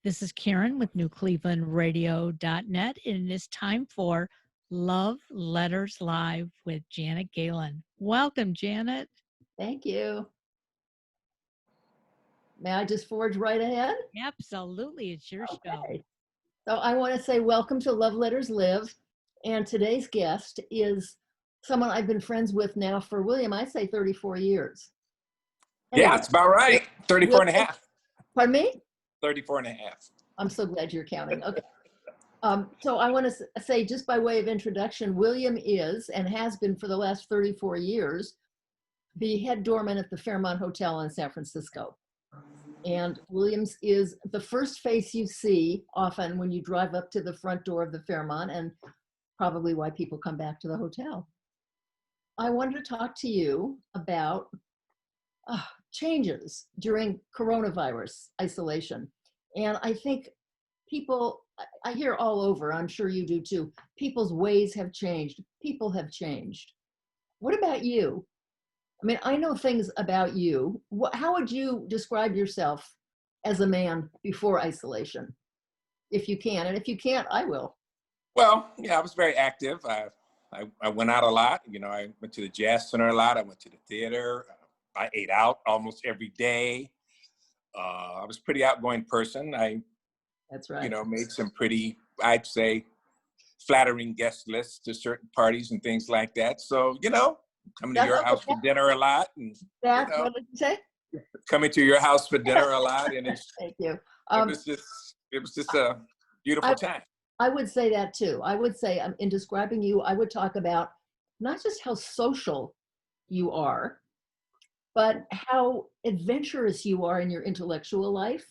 This is Karen with NewClevelandRadio.net, and it is time for Love Letters Live with Janet Gallin. Welcome, Janet. Thank you. May I just forge right ahead? Absolutely, it's your show. So I want to say welcome to Love Letters Live, and today's guest is someone I've been friends with now for, William, I'd say 34 years. Anyway, yeah, it's about right. 34 and a half. Pardon me? 34 and a half. I'm so glad you're counting. Okay. So I want to say, just by way of introduction, William is, and has been for the last 34 years, the head doorman at the Fairmont Hotel in San Francisco. And Williams is the first face you see often when you drive up to the front door of the Fairmont, and probably why people come back to the hotel. I wanted to talk to you about changes during coronavirus isolation. And I think people, I hear all over, I'm sure you do too, people's ways have changed. People have changed. What about you? I mean, I know things about you. How would you describe yourself as a man before isolation? If you can, and if you can't, I will. Well, yeah, I was very active. I went out a lot. You know, I went to the Jazz Center a lot. I went to the theater. I ate out almost every day. I was a pretty outgoing person. That's right. You know, made some pretty, I'd say, flattering guest lists to certain parties and things like that. So, you know, coming to your house for dinner a lot. And, that's, you know, what did you say? Coming to your house for dinner a lot. And it's, thank you. It was just a beautiful time. I would say that too. I would say, in describing you, I would talk about not just how social you are, but how adventurous you are in your intellectual life,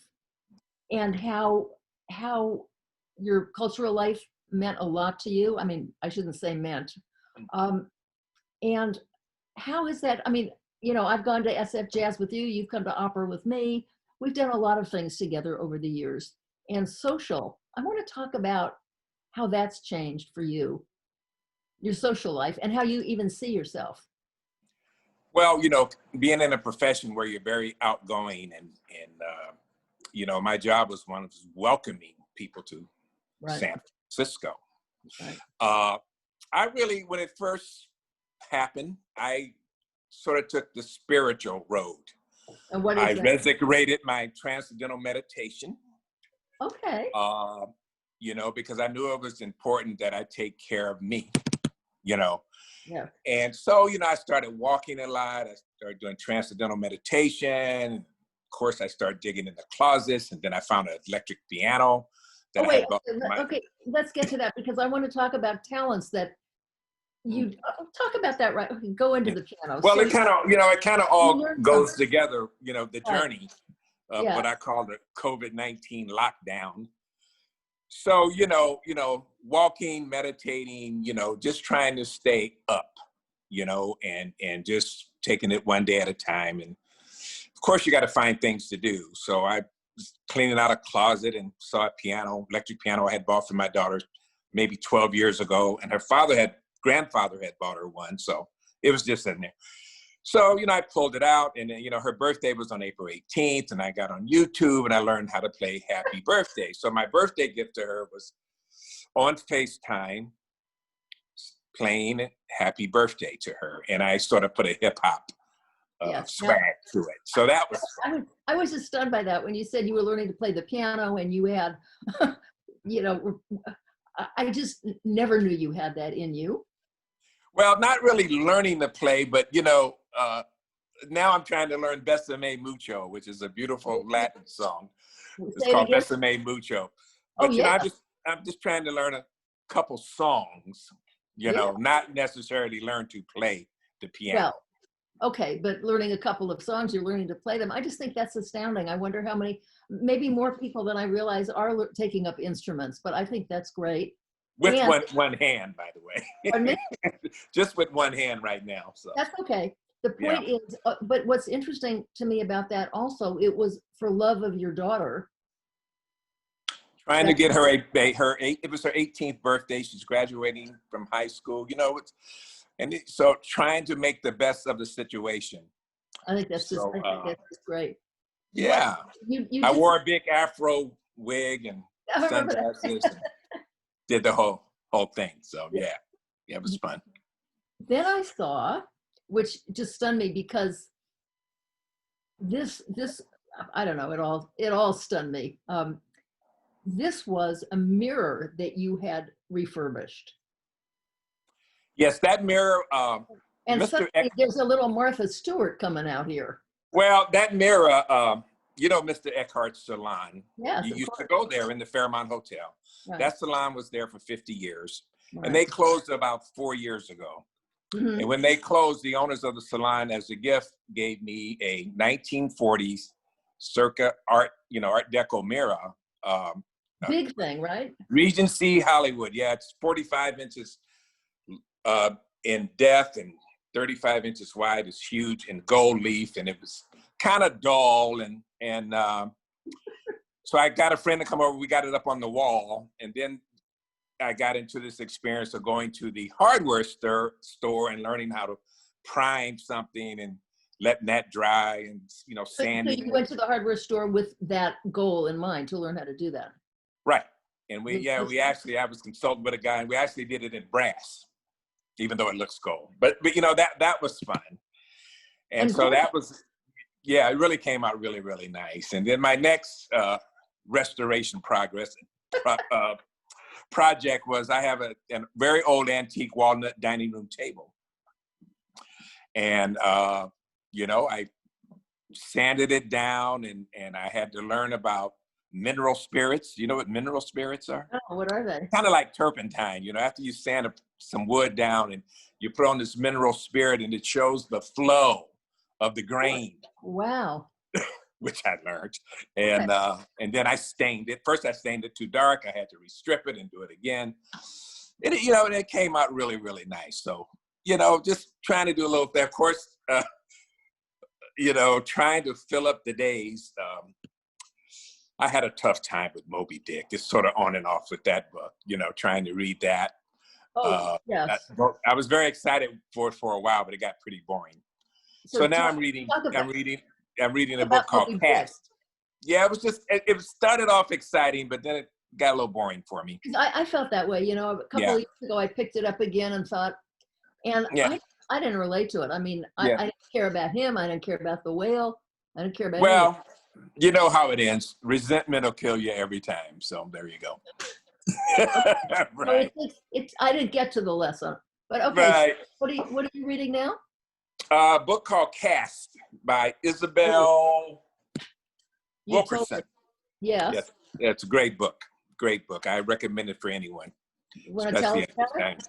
and how your cultural life meant a lot to you. I mean, I shouldn't say meant. And how is that? I mean, you know, I've gone to SF Jazz with you. You've come to opera with me. We've done a lot of things together over the years. And social, I want to talk about how that's changed for you, your social life, and how you even see yourself. Well, you know, being in a profession where you're very outgoing and you know, my job was one of welcoming people to San Francisco. Right. I really, when it first happened, I sort of took the spiritual road. And what is I that? resurrected my transcendental meditation. Okay. You know, because I knew it was important that I take care of me, you know. Yeah. And so, you know, I started walking a lot. I started doing transcendental meditation. Of course, I started digging in the closets, and then I found an electric piano that I had bought. Okay, let's get to that, because I want to talk about talents that you talk about that, right? Okay, go into the piano. Well, so it kind of, you know, it kind of all goes together, you know, the journey of what I call the COVID-19 lockdown. So, you know, walking, meditating, you know, just trying to stay up, you know, and just taking it one day at a time. And of course, you got to find things to do. So I was cleaning out a closet and saw a piano, electric piano I had bought for my daughter maybe 12 years ago. And her grandfather had bought her one. So it was just in there. So, you know, I pulled it out, and you know, her birthday was on April 18th, and I got on YouTube and I learned how to play Happy Birthday. So my birthday gift to her was on FaceTime playing Happy Birthday to her. And I sort of put a hip hop swag to it. So that was fun. I was just stunned by that when you said you were learning to play the piano and you had, you know, I just never knew you had that in you. Well, not really learning to play, but, you know, now I'm trying to learn Besame Mucho, which is a beautiful Latin song. It's called Besame Mucho. But, you know, I'm just trying to learn a couple songs, you know, not necessarily learn to play the piano. Well, okay, but learning a couple of songs, you're learning to play them. I just think that's astounding. I wonder how many, maybe more people than I realize are taking up instruments, but I think that's great. With one hand, by the way. Just with one hand right now. So that's okay. The point is, but what's interesting to me about that also, it was for love of your daughter. Trying to get her it was her 18th birthday. She's graduating from high school. You know, so trying to make the best of the situation. I think that's just, I think that's just great. Yeah. I wore a big afro wig and I remember that. sunglasses and did the whole thing. So yeah, it was fun. Then I saw, which just stunned me because this I don't know, it all stunned me. This was a mirror that you had refurbished. Yes, that mirror, And Mr. suddenly there's a little Martha Stewart coming out here. Well, that mirror, you know, Mr. Eckhart's salon. Yes, You of used course. to go there in the Fairmont Hotel. Right. That salon was there for 50 years. Right. And they closed about 4 years ago. Mm-hmm. And when they closed, the owners of the salon, as a gift, gave me a 1940s circa Art Deco mirror. Big thing, right? Regency Hollywood. Yeah, it's 45 inches in depth and 35 inches wide. It's huge in gold leaf, and it was kind of dull. And so I got a friend to come over. We got it up on the wall, and then I got into this experience of going to the hardware store and learning how to prime something and letting that dry and sanding. So you went to the hardware store with that goal in mind to learn how to do that. Right. And I was consulting with a guy, and we actually did it in brass, even though it looks gold. But that was fun. And so that was, it really came out really, really nice. And then my next restoration project was, I have a very old antique walnut dining room table. And, I sanded it down, and I had to learn about mineral spirits. You know what mineral spirits are? Oh, what are they? Kind of like turpentine. After you sand some wood down and you put on this mineral spirit, and it shows the flow of the grain. Wow. Which I learned. And then I stained it. First I stained it too dark. I had to restrip it and do it again. And it came out really, really nice. So, just trying to do a little thing. Of course, trying to fill up the days. I had a tough time with Moby Dick. It's sort of on and off with that book, trying to read that. Oh, yes. I was very excited for it for a while, but it got pretty boring. So now I'm reading a book called Cast. Yeah, it started off exciting, but then it got a little boring for me. I felt that way, a couple of years ago. I picked it up again and thought, I didn't relate to it. I mean, I didn't care about him. I didn't care about the whale. I didn't care about anything. You know how it ends. Resentment will kill you every time. So there you go. Right. So I didn't get to the lesson, but okay. Right. So what are you reading now? A book called Cast by Isabel Wilkerson. Yes. Yes. Yeah, it's a great book. Great book. I recommend it for anyone. You want to tell us about it?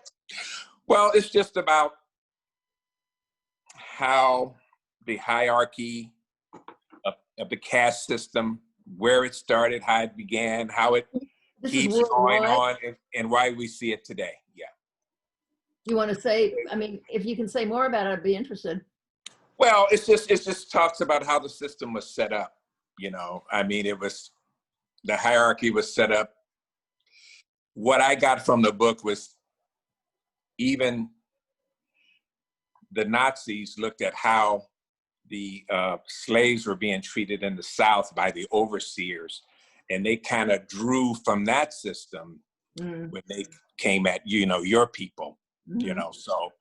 Well, it's just about how the hierarchy of the caste system, where it started, how it began, how it keeps going on, and why we see it today. Yeah. You want to say, if you can say more about it, I'd be interested. Well, it just talks about how the system was set up. The hierarchy was set up. What I got from the book was, even the Nazis looked at how the slaves were being treated in the South by the overseers, and they kind of drew from that system when they came at your people. So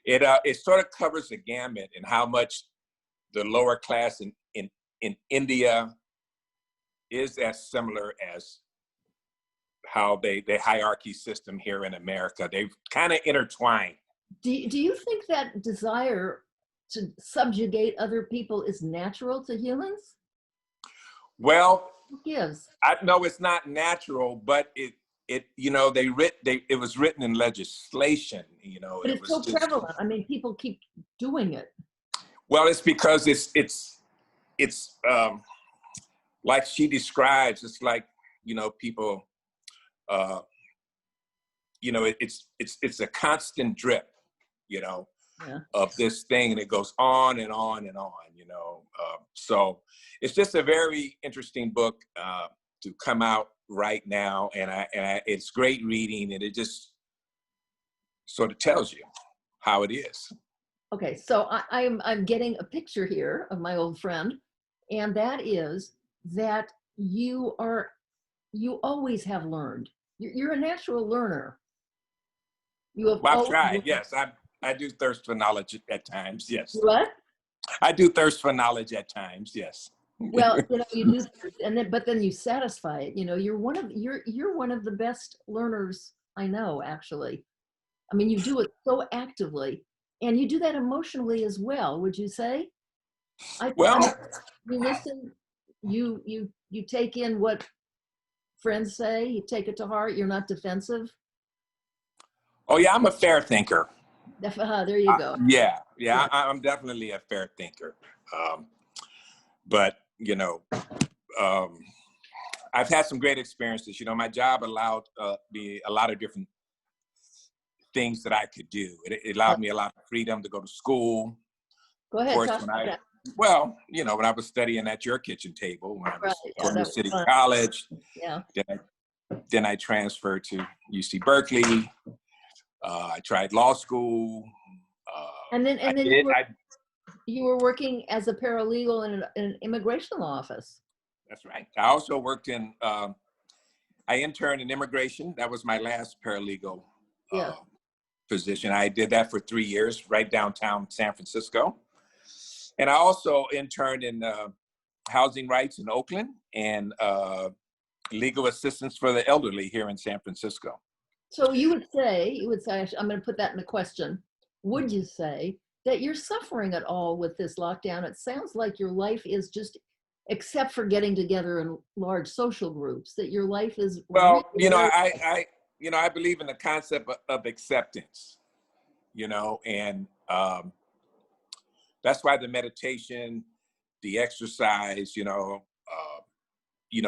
it sort of covers the gamut, and how much the lower class in India is as similar as how the hierarchy system here in America. They've kind of intertwined. Do you think that desire to subjugate other people is natural to humans? Well, who gives? I know it's not natural, but it was written in legislation. But it's so prevalent. People keep doing it. Well, it's because it's like she describes. It's like people. It's a constant drip. Of this thing, and it goes on and on and on, so it's just a very interesting book to come out right now, and it's great reading, and it just sort of tells you how it is. Okay, so I'm getting a picture here of my old friend, and that is that you are you always have learned. You're a natural learner. You have Well, I've always tried. learned. Yes, I do thirst for knowledge at times. Yes, What? I do thirst for knowledge at times. Yes. Well, you do, but then you satisfy it. You're one of the best learners I know, actually. I mean, you do it so actively, and you do that emotionally as well. Would you say? Well, You listen. You take in what friends say. You take it to heart. You're not defensive. oh yeah, I'm a fair thinker. There you go. Yeah, Yeah. I'm definitely a fair thinker. But I've had some great experiences. My job allowed me a lot of different things that I could do. It allowed me a lot of freedom to go to school. Go ahead. Of course, when I was studying at your kitchen table, when I was going to City College, yeah. Then I transferred to UC Berkeley. I tried law school. And then you were working as a paralegal in an immigration law office. That's right. I also worked I interned in immigration. That was my last paralegal position. I did that for 3 years, right downtown San Francisco. And I also interned in housing rights in Oakland and legal assistance for the elderly here in San Francisco. So you would say, I'm going to put that in a question. Would you say that you're suffering at all with this lockdown? It sounds like your life is just, except for getting together in large social groups, that your life is. Well, I believe in the concept of acceptance, and that's why the meditation, the exercise,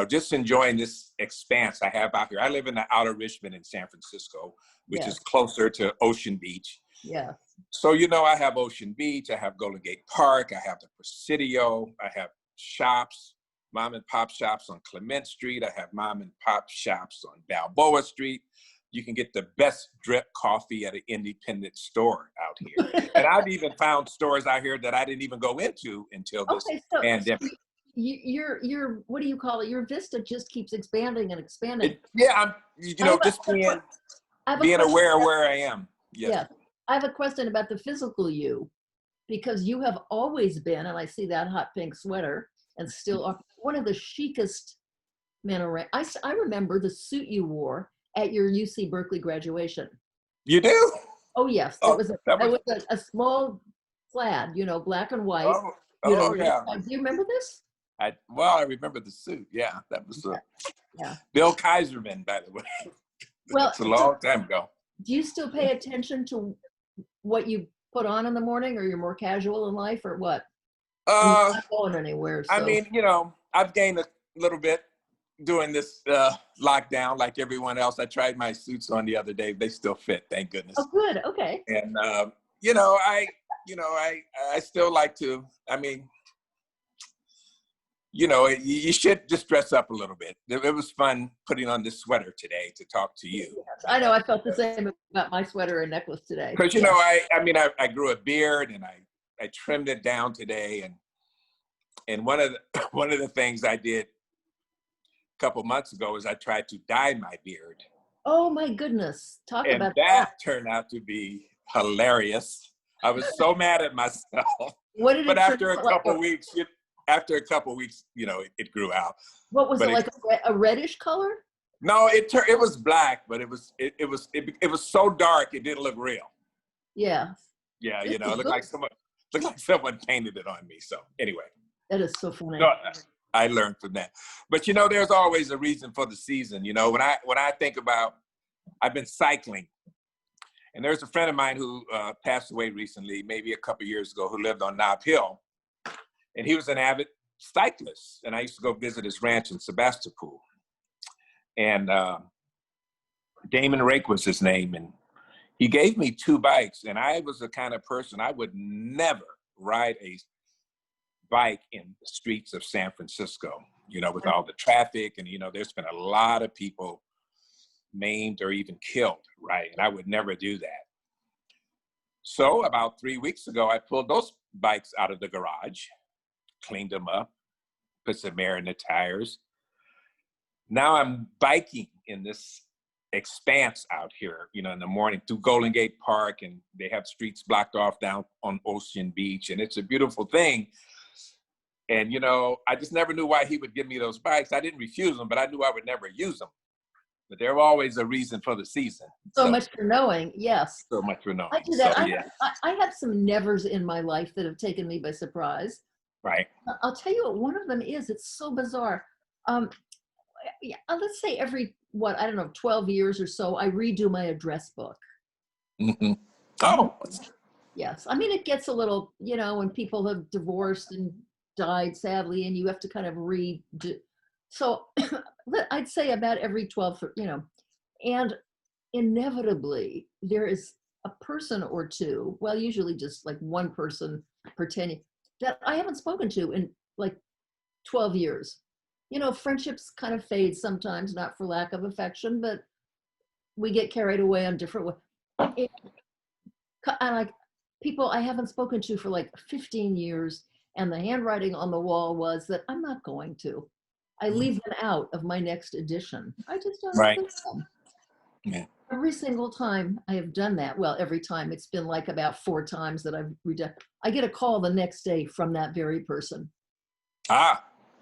just enjoying this expanse I have out here. I live in the outer Richmond in San Francisco, which is closer to Ocean Beach. Yeah. So, I have Ocean Beach, I have Golden Gate Park, I have the Presidio, I have shops, mom and pop shops on Clement Street. I have mom and pop shops on Balboa Street. You can get the best drip coffee at an independent store out here. And I've even found stores out here that I didn't even go into until this pandemic. Your what do you call it? Your vista just keeps expanding and expanding. I'm just being aware of where I am. Yes. Yeah. I have a question about the physical you, because you have always been, and I see that hot pink sweater, and still are one of the chicest men around. I remember the suit you wore at your UC Berkeley graduation. You do? Oh yes, it was a small plaid, black and white. Yeah. Do you remember this? I remember the suit. Yeah, that was Bill Kaiserman, by the way. Well, it's a long time ago. Do you still pay attention to what you put on in the morning, or you're more casual in life, or what? I'm not going anywhere. So. I mean, I've gained a little bit doing this lockdown, like everyone else. I tried my suits on the other day; they still fit, thank goodness. Oh, good. Okay. And I still like to. I mean, you should just dress up a little bit. It was fun putting on this sweater today to talk to you. Yes, I know. I felt the same about my sweater and necklace today. Because I grew a beard and I trimmed it down today, and one of the things I did a couple months ago is I tried to dye my beard. Oh my goodness! Talk about that. That turned out to be hilarious. I was so mad at myself. What did it? But after a couple weeks, it grew out. What was it like? A reddish color? No, it was black, but it was so dark it didn't look real. Yeah. Yeah, it looked like someone painted it on me. So anyway. That is so funny. So, I learned from that. But there's always a reason for the season. When I think about, I've been cycling, and there's a friend of mine who passed away recently, maybe a couple years ago, who lived on Nob Hill. And he was an avid cyclist. And I used to go visit his ranch in Sebastopol. And Damon Rake was his name. And he gave me 2 bikes. And I was the kind of person, I would never ride a bike in the streets of San Francisco, with all the traffic. And, there's been a lot of people maimed or even killed, right? And I would never do that. So about 3 weeks ago, I pulled those bikes out of the garage, cleaned them up, put some air in the tires, now I'm biking in this expanse out here, in the morning through Golden Gate Park, and they have streets blocked off down on Ocean Beach, and it's a beautiful thing. And, I just never knew why he would give me those bikes. I didn't refuse them, but I knew I would never use them. But there was always a reason for the season. So much for knowing, yes. So much for knowing. I do that. So, yeah. I have some nevers in my life that have taken me by surprise. Right. I'll tell you what one of them is. It's so bizarre. Let's say every, 12 years or so, I redo my address book. Mm-hmm. Oh. Yes. I mean, it gets a little, when people have divorced and died, sadly, and you have to kind of redo. So I'd say about every 12, and inevitably there is a person or two, well, usually just like one person per 10 years, that I haven't spoken to in like 12 years. Friendships kind of fade sometimes, not for lack of affection, but we get carried away on different ways. And like people I haven't spoken to for like 15 years, and the handwriting on the wall was that I'm not going to. I leave them out of my next edition. I just don't right. them. Yeah. Every single time I have done that, well, every time, it's been like about 4 times that I've redone. I get a call the next day from that very person.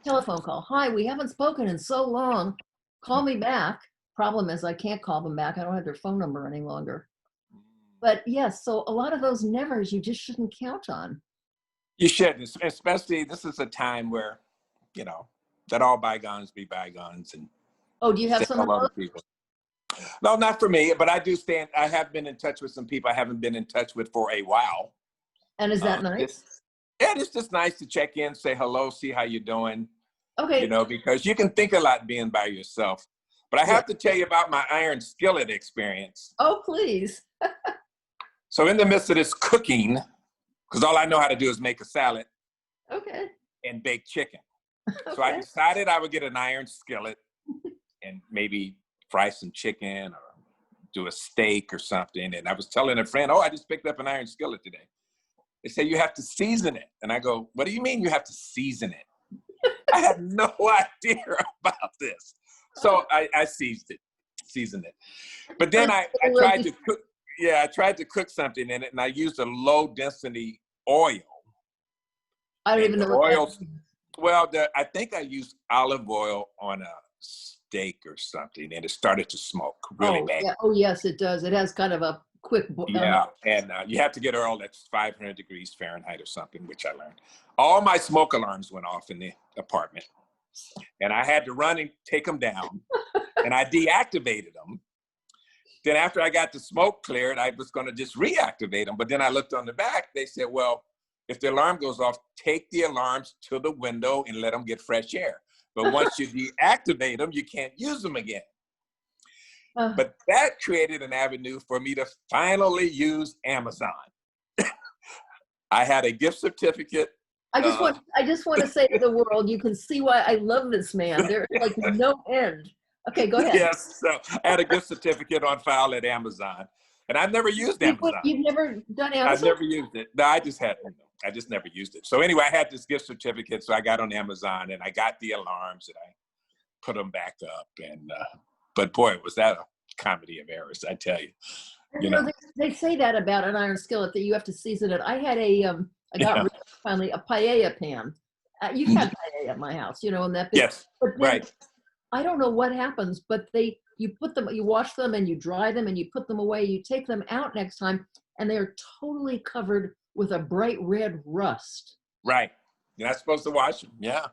Telephone call. Hi, we haven't spoken in so long. Call me back. Problem is I can't call them back. I don't have their phone number any longer. But yes, so a lot of those nevers you just shouldn't count on. You shouldn't, especially this is a time where, let all bygones be bygones. And do you have some of those? People. No, not for me, but I have been in touch with some people I haven't been in touch with for a while. And is that nice? It's just nice to check in, say hello, see how you're doing. Okay. Because you can think a lot being by yourself. But I have to tell you about my iron skillet experience. Oh, please. So in the midst of this cooking, because all I know how to do is make a salad. Okay. And bake chicken. Okay. So I decided I would get an iron skillet and maybe fry some chicken or do a steak or something. And I was telling a friend, I just picked up an iron skillet today. They say, you have to season it. And I go, what do you mean you have to season it? I had no idea about this. So I seasoned it. But then I tried to cook. Yeah, I tried to cook something in it, and I used a low density oil. I don't even know what oil. Well, I think I used olive oil on a steak or something, and it started to smoke really bad. Yeah. Oh, yes, it does. It has kind of a quick boil. Yeah, and you have to get oil that's 500 degrees Fahrenheit or something, which I learned. All my smoke alarms went off in the apartment, and I had to run and take them down, and I deactivated them. Then after I got the smoke cleared, I was going to just reactivate them, but then I looked on the back. They said, well, if the alarm goes off, take the alarms to the window and let them get fresh air. But once you deactivate them, you can't use them again. But that created an avenue for me to finally use Amazon. I had a gift certificate. I just want to say to the world, you can see why I love this man. There's like no end. Okay, go ahead. Yes, so I had a gift certificate on file at Amazon, and I've never used Amazon. You've never done Amazon? I've never used it. No, I just never used it. So anyway, I had this gift certificate, so I got on Amazon, and I got the alarms, and I put them back up. And but boy, was that a comedy of errors, I tell you. They say that about an iron skillet, that you have to season it. I had I got finally a paella pan. You've had paella at my house, in that big. Yes, right. I don't know what happens, but you wash them and you dry them and you put them away. You take them out next time, and they're totally covered with a bright red rust. Right. You're not supposed to wash them. Yeah.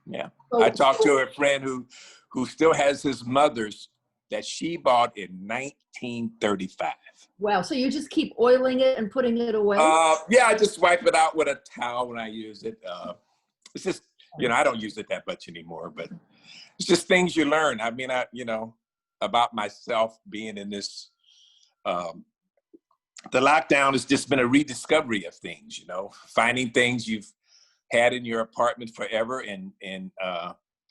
Yeah. So, I talked to a friend who still has his mother's that she bought in 1935. Wow. So you just keep oiling it and putting it away? Yeah, I just wipe it out with a towel when I use it. It's just, I don't use it that much anymore, but it's just things you learn. I mean, about myself being in this, the lockdown has just been a rediscovery of things, finding things you've had in your apartment forever and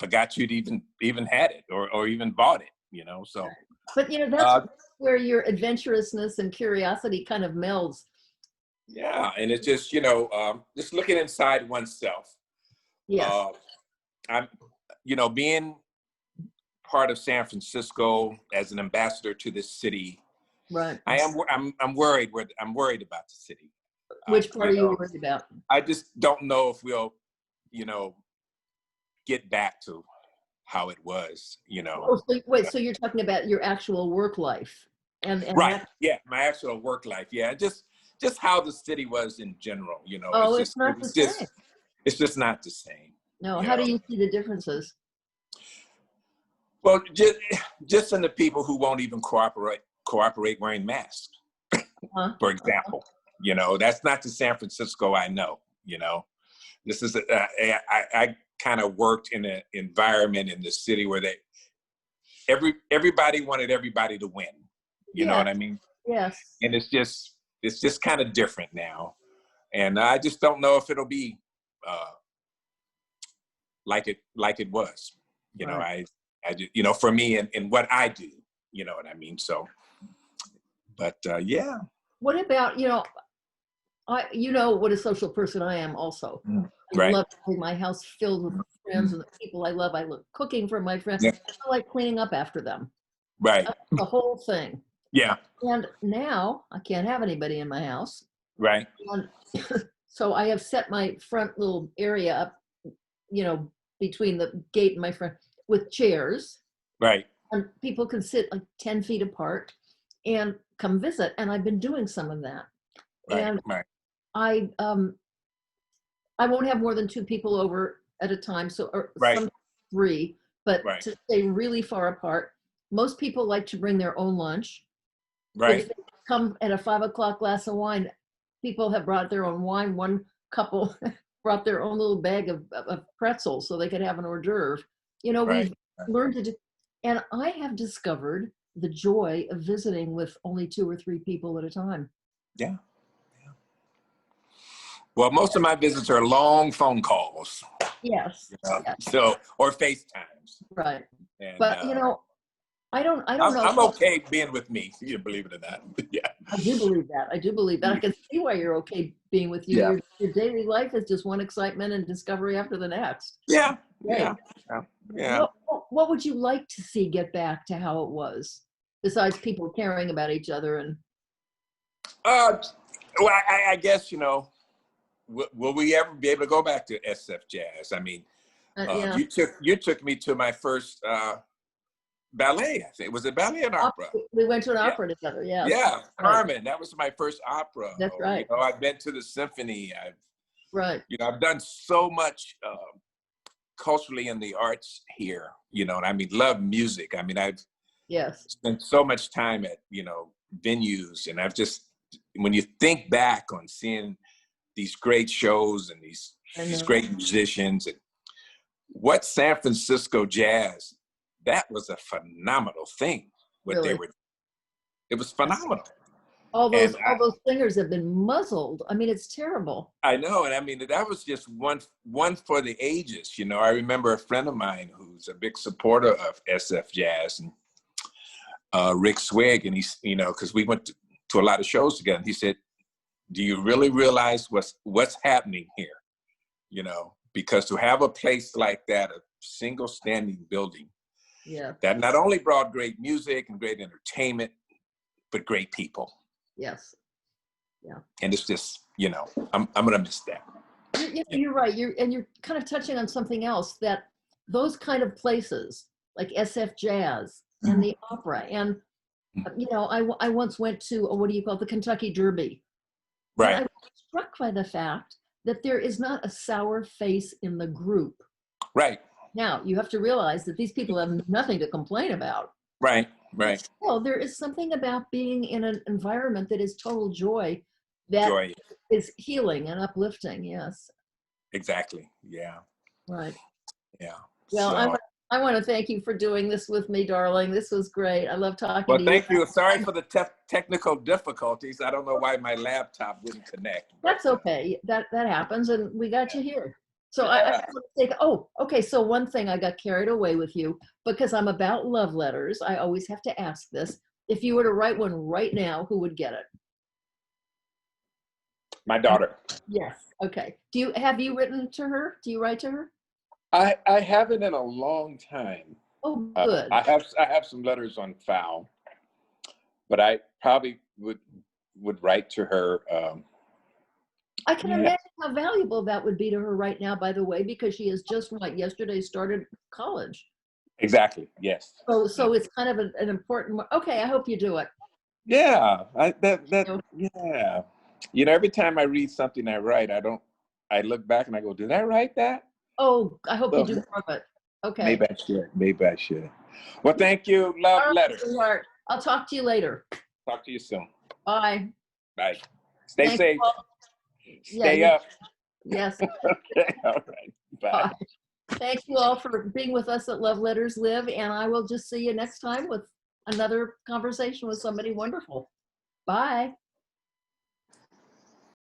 forgot you'd even had it or even bought it, so. But, that's where your adventurousness and curiosity kind of melds. Yeah, and it's just, just looking inside oneself. Yes. I'm, being part of San Francisco, as an ambassador to this city, Right. I'm worried. I'm worried about the city. Which part are you worried about? I just don't know if we'll, you know, get back to how it was, you know. Oh, so, wait, so you're talking about your actual work life, and right? Yeah, my actual work life. Yeah, just how the city was in general. You know, oh, it's not the same. It's just not the same. No, how do you see the differences? Well, just in the people who won't even cooperate wearing masks, for example. You know, that's not the San Francisco I know. You know, this is I kind of worked in an environment in the city where everybody wanted everybody to win. You know what I mean? Yes. And it's just kind of different now, and I just don't know if it'll be like it was. You know, I just, you know, for me and what I do. You know what I mean? So, but yeah. What about, you know, you know what a social person I am also. Right. I love having my house filled with friends and the people I love. I love cooking for my friends. Yeah. I like cleaning up after them. Right. The whole thing. Yeah. And now I can't have anybody in my house. Right. And so I have set my front little area up, you know, between the gate and my front with chairs. Right. And people can sit like 10 feet apart and come visit. And I've been doing some of that. Right. And right. I won't have more than 2 people over at a time, so or some 3, but to stay really far apart. Most people like to bring their own lunch. Right. If they come at a 5 o'clock glass of wine, people have brought their own wine. One couple brought their own little bag of pretzels so they could have an hors d'oeuvre. You know, we've learned to do, and I have discovered the joy of visiting with only 2 or 3 people at a time. Yeah. Well, most of my visits are long phone calls. Yes. You know? So, or FaceTimes. Right. And, but you know, I don't know. I'm okay being with me. You believe it or not. Yeah. I do believe that. I do believe that. I can see why you're okay being with you. Yeah. Your daily life is just one excitement and discovery after the next. Yeah. Right. Yeah. What would you like to see get back to how it was, besides people caring about each other and? Well, I guess, you know, will we ever be able to go back to SF Jazz? I mean, you took me to my first ballet. I think was it ballet and opera? We went to an opera together. Yeah. Yeah, Carmen. That was my first opera. That's right. You know, I've been to the symphony. You know, I've done so much culturally in the arts here. You know, and I mean, love music. I mean, I've spent so much time at, you know, venues, and I've just, when you think back on seeing these great shows and these great musicians, and what San Francisco Jazz, that was a phenomenal thing. What they were, it was phenomenal. All those singers have been muzzled. I mean, it's terrible. I know, and I mean, that was just one for the ages. You know, I remember a friend of mine who's a big supporter of SF Jazz, and Rick Swig, and he's, you know, because we went to a lot of shows together, and he said, do you really realize what's happening here? You know, because to have a place like that, a single standing building, that not only brought great music and great entertainment, but great people. Yes. Yeah. And it's just, you know, I'm gonna miss that. You're right. You're kind of touching on something else, that those kind of places like SF Jazz and the opera, and you know, I once went to what do you call it, the Kentucky Derby. Right. And I was struck by the fact that there is not a sour face in the group. Right. Now, you have to realize that these people have nothing to complain about. Right. Well, there is something about being in an environment that is total joy, that is healing and uplifting. Yes. Exactly. Yeah. Right. Yeah. Well, so, I want to thank you for doing this with me, darling. This was great. I love talking to you. Well, thank you. Sorry for the technical difficulties. I don't know why my laptop didn't connect. That's okay. That happens, and we got you here. So I want to say, okay, so one thing, I got carried away with you because I'm about love letters. I always have to ask this. If you were to write one right now, who would get it? My daughter. Yes. Okay. Have you written to her? Do you write to her? I haven't in a long time. Oh, good. I have some letters on file, but I probably would write to her. I can imagine how valuable that would be to her right now, by the way, because she has just, like yesterday, started college. Exactly. Yes. So it's kind of an important. Okay, I hope you do it. Yeah. Yeah. You know, every time I read something I write, I look back and I go, did I write that? Oh, I hope So, you do more of it. Okay. Maybe I should. Maybe I should. Well, thank you. Love All right, letters. sweetheart. I'll talk to you later. Talk to you soon. Bye. Bye. Stay Thank safe. you all. Stay Yeah, up. yes. All right. Bye. Bye. Thank you all for being with us at Love Letters Live, and I will just see you next time with another conversation with somebody wonderful. Bye.